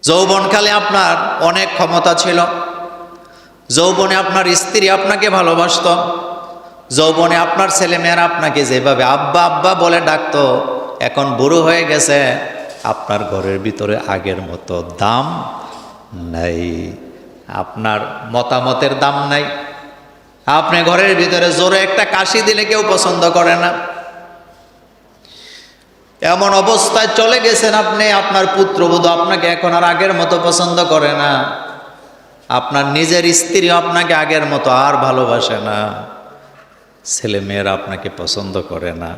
যৌবনকালে আপনার অনেক ক্ষমতা ছিল, যৌবনে আপনার স্ত্রী আপনাকে ভালোবাসত, যৌবনে আপনার ছেলেমেয়েরা আপনাকে যেভাবে আব্বা আব্বা বলে ডাকতো, এখন বুড়ো হয়ে গেছে, আপনার ঘরের ভিতরে আগের মতো দাম নাই, আপনার মতামতের দাম নাই। আপনি ঘরের ভিতরে জোরে একটা কাশি দিলে কেউ পছন্দ করে না। এমন অবস্থায় চলে গেছেন আপনি, আপনার পুত্রবধূ আপনাকে এখন আর আগের মতো পছন্দ করে না, আপনার নিজের স্ত্রী আপনাকে আগের মতো আর ভালোবাসে না, ছেলেমেয়েরা আপনাকে পছন্দ করে না,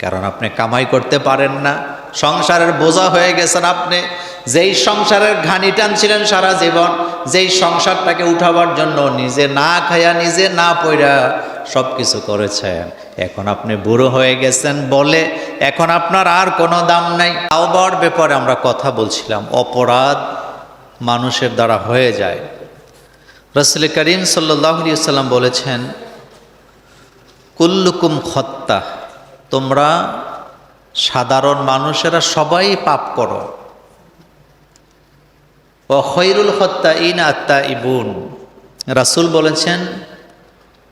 কারণ আপনি কামাই করতে পারেন না, সংসারের বোঝা হয়ে গেছেন আপনি। যেই সংসারের ঘানি টানছিলেন সারা জীবন, যেই সংসারটাকে উঠাবার জন্য নিজে না খায়া নিজে না পয়রা সব কিছু করেছেন, এখন আপনি বুড়ো হয়ে গেছেন বলে এখন আপনার আর কোনো দাম নাই। তাওবার ব্যাপারে আমরা কথা বলছিলাম, অপরাধ মানুষের দ্বারা হয়ে যায়। রাসূল করিম সাল্লাল্লাহু আলাইহি ওয়াসাল্লাম বলেছেন, কুল্লুকুম খত্তা, তোমরা সাধারণ মানুষেরা সবাই পাপ করো। ও খৈরুল খত্তাইন আত্তাইবুন, রাসূল বলেছেন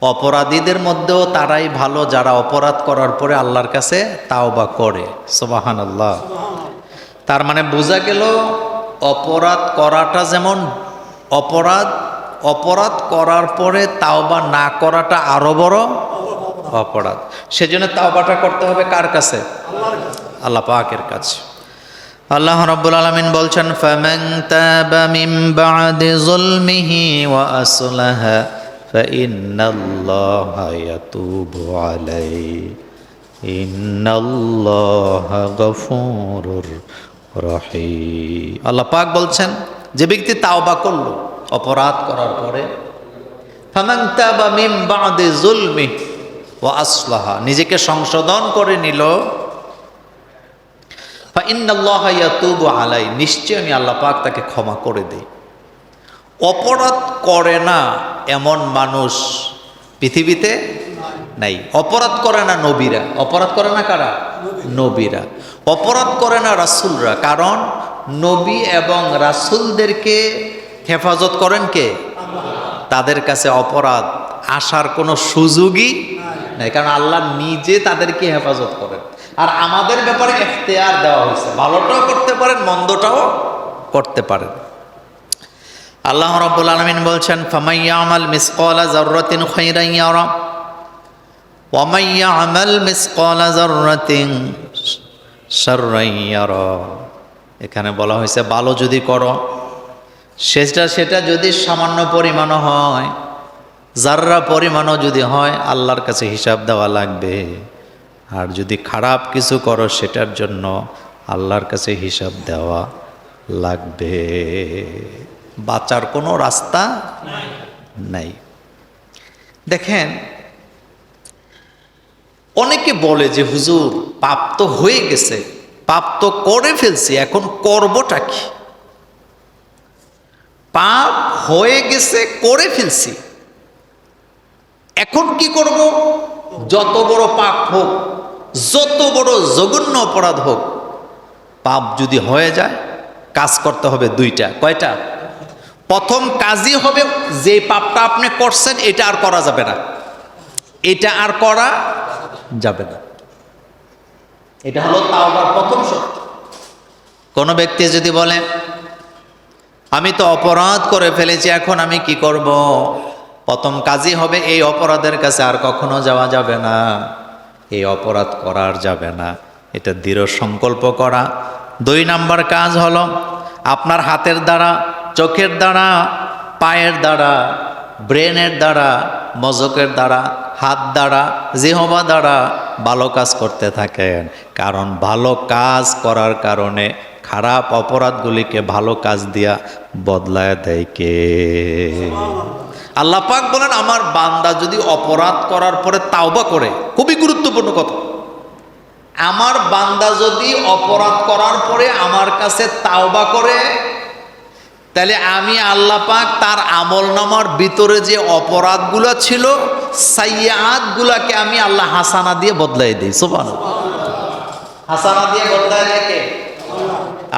অপরাধীদের মধ্যেও তারাই ভালো যারা অপরাধ করার পরে আল্লাহর কাছে তাওবা করে। সুবহানাল্লাহ। তার মানে বোঝা গেল অপরাধ করাটা যেমন অপরাধ করার পরে তাওবা না করাটা আরো বড় অপরাধ। সেজন্য তাওবাটা করতে হবে কার কাছে? আল্লাহ পাকের কাছে। আল্লাহ রাব্বুল আলামিন বলছেন, ফামান তাবা মিন বা'দি যুলমিহি ওয়া আসলাহা ফাইন্নাল্লাহা ইয়াতুবু আলাইহি ইন্নাল্লাহা গফুরুর রহিম। আল্লাহ পাক বলছেন, যে ব্যক্তি তাওবা করলো অপরাধ করার পরে, ফামান তাবা মিন বা'দি যুলমিহি ওয়া আসলাহা, নিজেকে সংশোধন করে নিল, ফাইন্নাল্লাহা ইয়াতুবু আলাইহি, নিশ্চয় আমি আল্লাহ পাক তাকে ক্ষমা করে দেই। অপরাধ করে না এমন মানুষ পৃথিবীতে নাই। অপরাধ করে না নবীরা, অপরাধ করে না কারা? নবীরা। অপরাধ করে না রাসূলরা, কারণ নবী এবং রাসূলদেরকে হেফাজত করেন কে? তাদের কাছে অপরাধ আসার কোনো সুযোগই নাই, কারণ আল্লাহ নিজে তাদেরকে হেফাজত করেন। আর আমাদের ব্যাপারে ইখতিয়ার দেওয়া হয়েছে, ভালোটাও করতে পারেন মন্দটাও করতে পারেন। আল্লাহ রাব্বুল আলামিন বলছেন, ফামান ইয়ামাল মিসকালা যাররাতিন খায়রান ইয়ারা ওয়া মান ইয়ামাল মিসকালা যাররাতিন শাররান ইয়ারা। এখানে বলা হয়েছে ভালো যদি করো, সেটা যদি সামান্য পরিমাণও হয়, যাররা পরিমাণও যদি হয়, আল্লাহর কাছে হিসাব দেওয়া লাগবে। আর যদি খারাপ কিছু করো সেটার জন্য আল্লাহর কাছে হিসাব দেওয়া লাগবে। বাঁচার কোনো রাস্তা নাই। দেখেন, অনেকে বলে যে হুজুর পাপ তো হয়ে গেছে, পাপ তো করে ফেলছি, এখন করবটা কি? পাপ হয়ে গেছে, করে ফেলছি, এখন কি করব? যত বড় পাপ হোক, যত বড় জঘন্য অপরাধ হোক, পাপ যদি হয়ে যায় কাজ করতে হবে দুইটা। কয়টা? প্রথম কাজই হবে যে পাপটা আপনি করছেন এটা আর করা যাবে না, এটা আর করা যাবে না। এটা হলো তাওবার প্রথম শর্ত। কোনো ব্যক্তি যদি বলে আমি তো অপরাধ করে ফেলেছি, এখন আমি কি করব? প্রথম কাজই হবে এই অপরাধের কাছে আর কখনো যাওয়া যাবে না, এই অপরাধ করার যাবে না, এটা দৃঢ় সংকল্প করা। 2 নাম্বার কাজ হলো আপনার হাতের দ্বারা, চোখের দ্বারা, পায়ের দ্বারা, ব্রেনের দ্বারা, মগজের দ্বারা, হাত দ্বারা, জিহ্বা দ্বারা ভালো কাজ করতে থাকেন। কারণ ভালো কাজ করার কারণে খারাপ অপরাধগুলিকে ভালো কাজ দিয়া বদলায় দেয় কে? আল্লাহ পাক বলেন, আমার বান্দা যদি অপরাধ করার পরে তাওবা করে, খুবই গুরুত্বপূর্ণ কথা, আমার বান্দা যদি অপরাধ করার পরে আমার কাছে তাওবা করে, তাহলে আমি আল্লাহ পাক তার আমলনামার ভিতরে যে অপরাধগুলো ছিল, সাইয়্যাতগুলোকে আমি আল্লাহ হাসানা দিয়ে বদলাই দিই। সুবহানাল্লাহ। হাসানা দিয়ে বদলাই দেয় কে?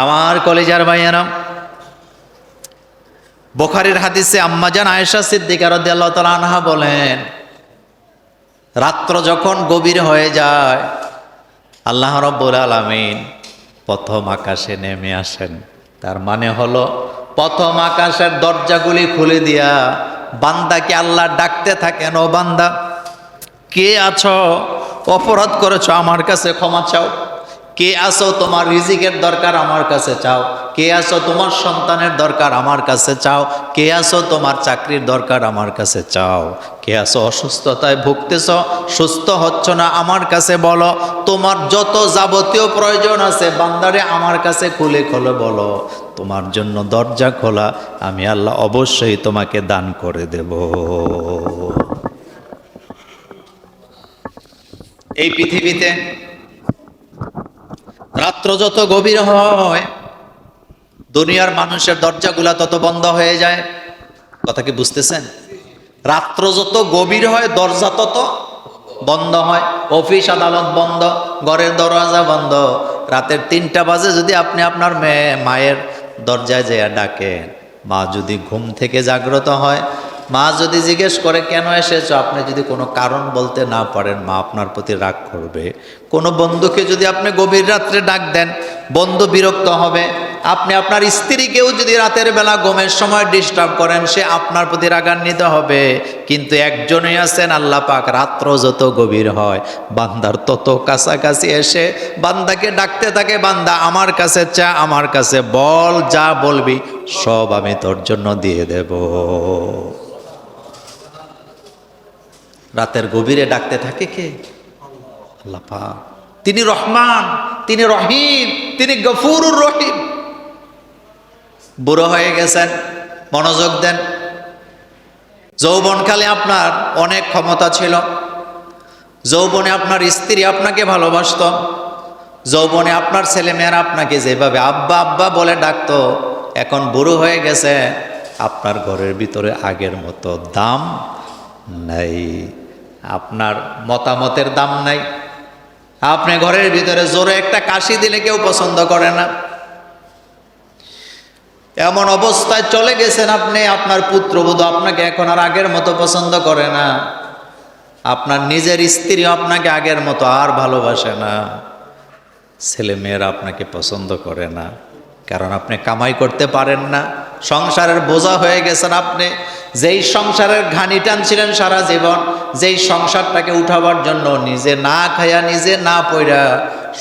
আমার কলিজার ভাইয়েরা, বুখারীর হাদিসে আম্মাজান আয়েশা সিদ্দিকা রাদিয়াল্লাহু তাআলা আনহা বলেন, রাত্র যখন গভীর হয়ে যায় আল্লাহ রাব্বুল আলামিন প্রথম আকাশে নেমে আসেন। তার মানে হলো প্রথম আকাশের দরজাগুলি খুলে দিয়া বান্দাকে আল্লাহ ডাকতে থাকেন, ও বান্দা কে আছো, অপরাধ করেছো আমার কাছে ক্ষমা চাও। কে আছো তোমার রিজিকের দরকার আমার কাছে চাও। কে আছো তোমার সন্তানের দরকার আমার কাছে চাও। কে আছো তোমার চাকরির দরকার আমার কাছে চাও। কে আছো অসুস্থতায় ভুগতেছ, সুস্থ হচ্ছ না, আমার কাছে বলো। তোমার যত যাবতীয় প্রয়োজন আছে বান্দারে আমার কাছে খুলে খুলে বলো। তোমার জন্য দরজা খোলা, আমি আল্লাহ অবশ্যই তোমাকে দান করে দেব। এই পৃথিবীতে রাত্র যত গভীর হয় দুনিয়ার মানুষের দরজাগুলা তত বন্ধ হয়ে যায়। কথা কি বুঝতেছেন? রাত্র যত গভীর হয় দরজা তত বন্ধ হয়। অফিস আদালত বন্ধ, ঘরের দরজা বন্ধ। রাতের 3টা বাজে যদি আপনি আপনার মায়ের দরজায় যেয়ে ডাকেন, মা যদি ঘুম থেকে জাগ্রত হয়, মা যদি জিজ্ঞেস করে কেন এসেছো, আপনি যদি কোনো কারণ বলতে না পারেন মা আপনার প্রতি রাগ করবে। কোনো বন্ধুকে যদি আপনি গভীর রাত্রে ডাক দেন বন্ধু বিরক্ত হবে। আপনি আপনার স্ত্রীকেও যদি রাতের বেলা ঘুমের সময় ডিস্টার্ব করেন সে আপনার প্রতি রাগান্বিত হবে। কিন্তু একজনই আছেন আল্লাহ পাক, রাত্র যত গভীর হয় বান্দার তত কাছাকাছি এসে বান্দাকে ডাকতে থাকে, বান্দা আমার কাছে চা, আমার কাছে বল, যা বলবি সব আমি তোর জন্য দিয়ে দেব। রাতের গভীরে ডাকতে থাকে কে? আল্লাহ পাক। তিনি রহমান, তিনি রহিম, তিনি গফুরুর রহিম। বুড়ো হয়ে গেছেন, মনোযোগ দেন। যৌবনকালে আপনার অনেক ক্ষমতা ছিল, যৌবনে আপনার স্ত্রী আপনাকে ভালোবাসত, যৌবনে আপনার ছেলেমেয়েরা আপনাকে যেভাবে আব্বা আব্বা বলে ডাকতো, এখন বুড়ো হয়ে গেছে, আপনার ঘরের ভিতরে আগের মতো দাম নাই, আপনার মতামতের দাম নাই। আপনি ঘরের ভিতরে জোরে একটা কাশি দিলে কেউ পছন্দ করে না। এমন অবস্থায় চলে গেছেন আপনি, আপনার পুত্রবধূ আপনাকে এখন আর আগের মতো পছন্দ করে না, আপনার নিজের স্ত্রী আপনাকে আগের মতো আর ভালোবাসে না, ছেলেমেয়েরা আপনাকে পছন্দ করে না, কারণ আপনি কামাই করতে পারেন না, সংসারের বোঝা হয়ে গেছেন আপনি। যেই সংসারের ঘানি টানছিলেন সারা জীবন, যেই সংসারটাকে উঠাবার জন্য নিজে না খায়া নিজে না পয়রা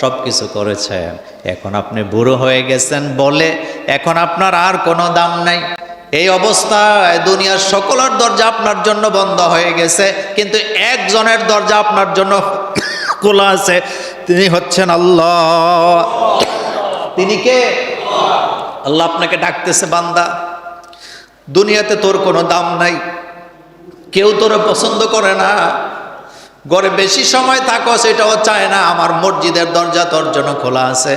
সব কিছু করেছেন, এখন আপনি বুড়ো হয়ে গেছেন বলে এখন আপনার আর কোনো দাম নাই। এই অবস্থায় দুনিয়ার সকলের দরজা আপনার জন্য বন্ধ হয়ে গেছে, কিন্তু একজনের দরজা আপনার জন্য খোলা আছে, তিনি হচ্ছেন আল্লাহ। তিনি কে? আল্লাহ আপনাকে ডাকতেছে, বান্দা দুনিয়াতে তোর কোনো দাম নাই, কেউ তোরে পছন্দ করে না, ঘরে বেশি সময় থাকো সেটাও চায় না, আমার মসজিদের দরজা তোর জন্য খোলা আছে,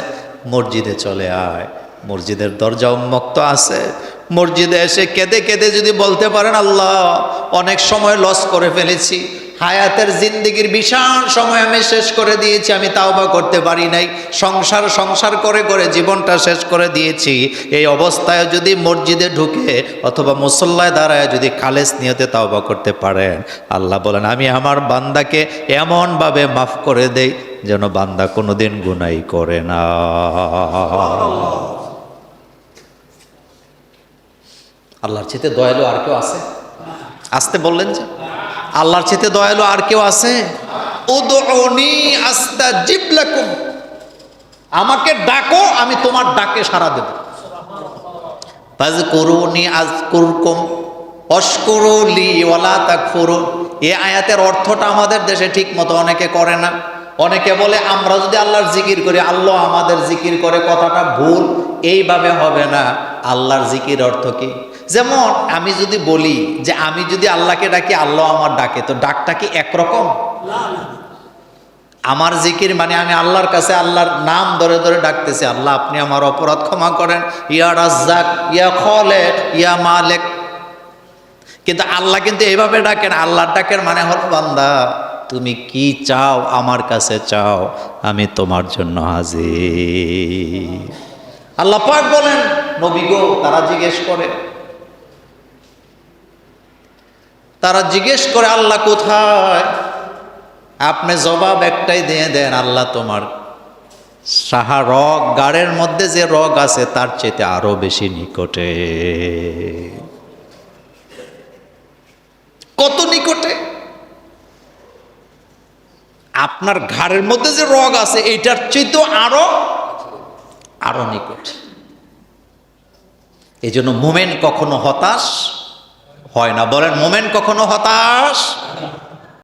মসজিদে চলে আয়, মসজিদের দরজা উন্মুক্ত আছে। মসজিদে এসে কেঁদে কেঁদে যদি বলতে পারেন আল্লাহ অনেক সময় লস করে ফেলেছি, হায়াতের জিন্দেগির বিশাল সময় আমি শেষ করে দিয়েছি, আমি তাওবা করতে পারি নাই, সংসার করে করে জীবনটা শেষ করে দিয়েছি। এই অবস্থায় যদি মসজিদে ঢুকে অথবা মুসল্লায় দাঁড়ায় যদি খালেস নিয়তে তাওবা করতে পারেন, আল্লাহ বলেন আমি আমার বান্দাকে এমনভাবে মাফ করে দেই যেন বান্দা কোনোদিন গুনাহ করে না। আল্লাহর চেয়ে দয়ালু আর কেউ আছে? আসতে বললেন যে আল্লাহর চেয়ে দয়ালু আর কেউ আছে? উদউনি আস্তাজিব লাকুম, আমাকে ডাকো আমি তোমার ডাকে সাড়া দেব। ফাজকুরুনি আযকুরকুম ওয়াশকুরু লি ওয়ালা তাকফুরুন। এই আয়াতের অর্থটা আমাদের দেশে ঠিক মতো অনেকে করে না। অনেকে বলে আমরা যদি আল্লাহর জিকির করি আল্লাহ আমাদের জিকির করে, কথাটা ভুল, এইভাবে হবে না। আল্লাহর জিকির অর্থ কি? যেমন আমি যদি বলি যে আমি যদি আল্লাহকে ডাকি আল্লাহ আমার ডাকে, তো ডাকটা কি একরকম? আমার জিকির মানে আমি আল্লাহর কাছে আল্লাহর নাম ধরে ধরে ডাকতেছি, আল্লাহ আপনি আমার অপরাধ ক্ষমা করেন, ইয়া রাজ্জাক, ইয়া খালেক, ইয়া মালিক। কিন্তু আল্লাহ কিন্তু এইভাবে ডাকেন, আল্লাহর ডাকের মানে হলো বান্দা তুমি কি চাও আমার কাছে চাও, আমি তোমার জন্য হাজির। আল্লাহ পাক বলেন নবী গো, তারা জিজ্ঞেস করে তারা জিজ্ঞেস করে আল্লাহ কোথায়? আপনি জবাব একটাই দিয়ে দেন, আল্লাহ তোমার সাহা রগ, গাড়ের মধ্যে যে রগ আছে তার চেয়ে আরো বেশি নিকটে। কত নিকটে? আপনার ঘাড়ের মধ্যে যে রগ আছে এইটার চেয়ে আরো আরো নিকট। এই জন্য মোমেন কখনো হতাশ হয় না। বলেন, মোমেন কখনো হতাশ